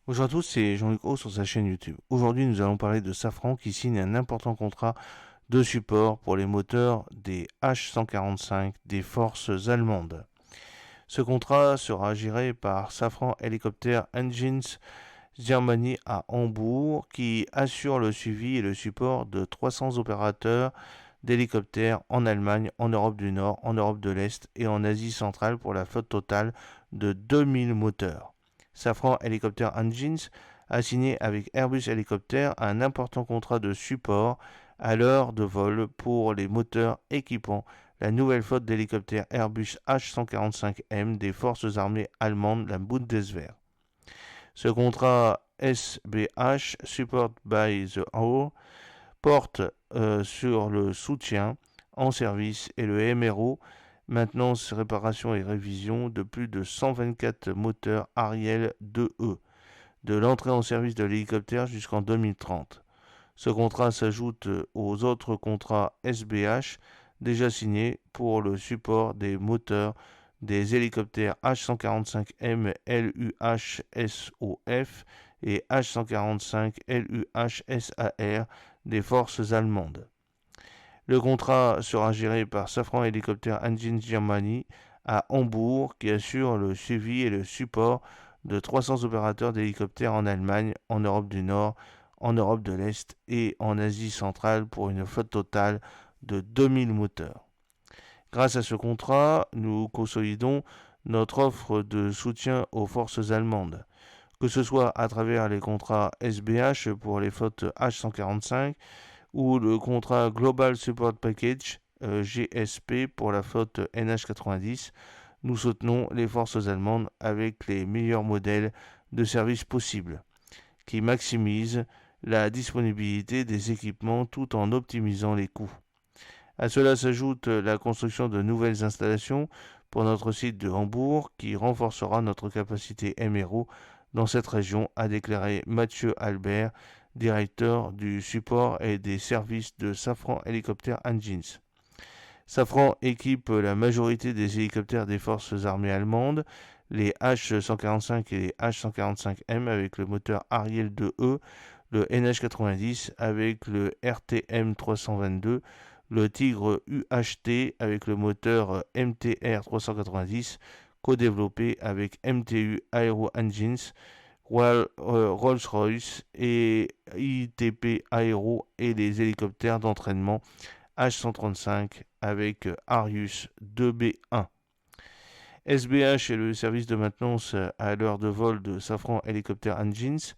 Bonjour à tous, c'est Jean-Luc O sur sa chaîne YouTube. Aujourd'hui, nous allons parler de Safran qui signe un important contrat de support pour les moteurs des H145 des forces allemandes. Ce contrat sera géré par Safran Helicopter Engines Germany à Hambourg qui assure le suivi et le support de 300 opérateurs d'hélicoptères en Allemagne, en Europe du Nord, en Europe de l'Est et en Asie centrale pour la flotte totale de 2000 moteurs. Safran Helicopter Engines a signé avec Airbus Helicopter un important contrat de support à l'heure de vol pour les moteurs équipant la nouvelle flotte d'hélicoptères Airbus H145M des forces armées allemandes, la Bundeswehr. Ce contrat SBH, Support by the Hour, porte sur le soutien en service et le MRO, maintenance, réparation et révision de plus de 124 moteurs Ariel 2E, de l'entrée en service de l'hélicoptère jusqu'en 2030. Ce contrat s'ajoute aux autres contrats SBH déjà signés pour le support des moteurs des hélicoptères H145M LUH-SOF et H145 LUH-SAR des forces allemandes. Le contrat sera géré par Safran Helicopter Engines Germany à Hambourg qui assure le suivi et le support de 300 opérateurs d'hélicoptères en Allemagne, en Europe du Nord, en Europe de l'Est et en Asie centrale pour une flotte totale de 2000 moteurs. Grâce à ce contrat, nous consolidons notre offre de soutien aux forces allemandes, que ce soit à travers les contrats SBH pour les flottes H145 ou le contrat Global Support Package GSP pour la flotte NH90. Nous soutenons les forces allemandes avec les meilleurs modèles de service possibles, qui maximisent la disponibilité des équipements tout en optimisant les coûts. À cela s'ajoute la construction de nouvelles installations pour notre site de Hambourg qui renforcera notre capacité MRO dans cette région, a déclaré Mathieu Albert, directeur du support et des services de Safran Helicopter Engines. Safran équipe la majorité des hélicoptères des forces armées allemandes, les H145 et les H145M avec le moteur Ariel 2E, le NH90 avec le RTM 322, le Tigre UHT avec le moteur MTR 390, co-développé avec MTU Aero Engines, Rolls-Royce et ITP Aero et les hélicoptères d'entraînement H135 avec Arius 2B1. SBH est le service de maintenance à l'heure de vol de Safran Helicopter Engines.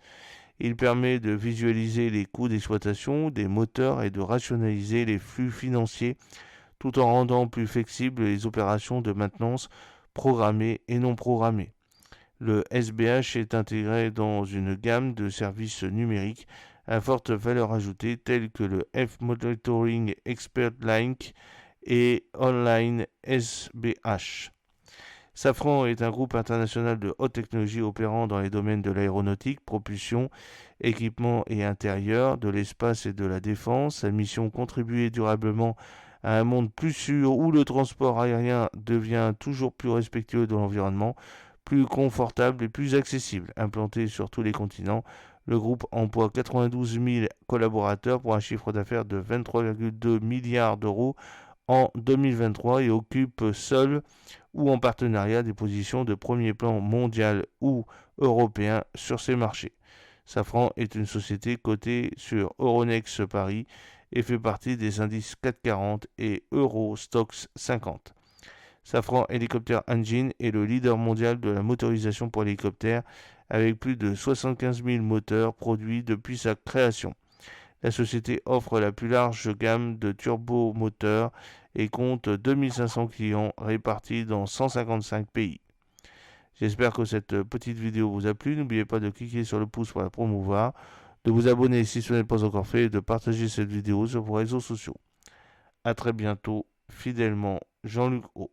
Il permet de visualiser les coûts d'exploitation des moteurs et de rationaliser les flux financiers tout en rendant plus flexibles les opérations de maintenance programmées et non programmées. Le SBH est intégré dans une gamme de services numériques à forte valeur ajoutée tels que le F-Monitoring Expert Link et Online SBH. Safran est un groupe international de haute technologie opérant dans les domaines de l'aéronautique, propulsion, équipement et intérieur, de l'espace et de la défense. Sa mission contribuer durablement à un monde plus sûr où le transport aérien devient toujours plus respectueux de l'environnement, plus confortable et plus accessible. Implanté sur tous les continents, le groupe emploie 92 000 collaborateurs pour un chiffre d'affaires de 23,2 milliards d'euros en 2023 et occupe seul ou en partenariat des positions de premier plan mondial ou européen sur ces marchés. Safran est une société cotée sur Euronext Paris et fait partie des indices CAC 40 et Euro Stoxx 50. Safran Helicopter Engine est le leader mondial de la motorisation pour hélicoptères avec plus de 75 000 moteurs produits depuis sa création. La société offre la plus large gamme de turbomoteurs et compte 2500 clients répartis dans 155 pays. J'espère que cette petite vidéo vous a plu. N'oubliez pas de cliquer sur le pouce pour la promouvoir, de vous abonner si ce n'est pas encore fait et de partager cette vidéo sur vos réseaux sociaux. A très bientôt, fidèlement, Jean-Luc O.